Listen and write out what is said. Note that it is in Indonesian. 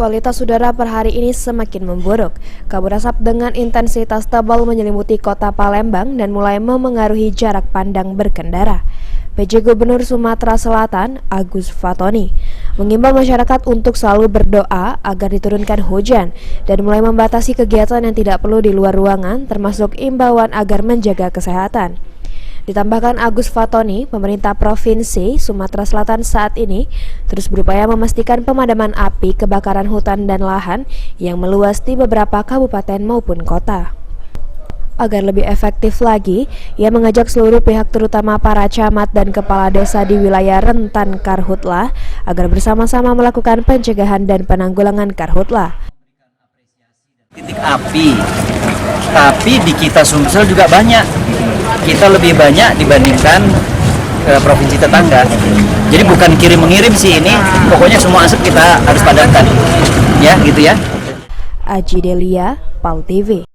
Kualitas udara per hari ini semakin memburuk. Kabut asap dengan intensitas tebal menyelimuti kota Palembang dan mulai memengaruhi jarak pandang berkendara. PJ Gubernur Sumatera Selatan, Agus Fatoni, mengimbau masyarakat untuk selalu berdoa agar diturunkan hujan dan mulai membatasi kegiatan yang tidak perlu di luar ruangan, termasuk imbauan agar menjaga kesehatan. Ditambahkan Agus Fatoni, pemerintah Provinsi Sumatera Selatan saat ini terus berupaya memastikan pemadaman api kebakaran hutan dan lahan yang meluas di beberapa kabupaten maupun kota. Agar lebih efektif lagi, ia mengajak seluruh pihak terutama para camat dan kepala desa di wilayah rentan karhutlah agar bersama-sama melakukan pencegahan dan penanggulangan karhutlah. Titik api, tapi di kita Sumsel juga banyak. Kita lebih banyak dibandingkan provinsi tetangga. Jadi bukan kirim-mengirim sih ini, pokoknya semua asap kita harus padamkan. Ya, gitu ya. Aji Delia, PAL TV.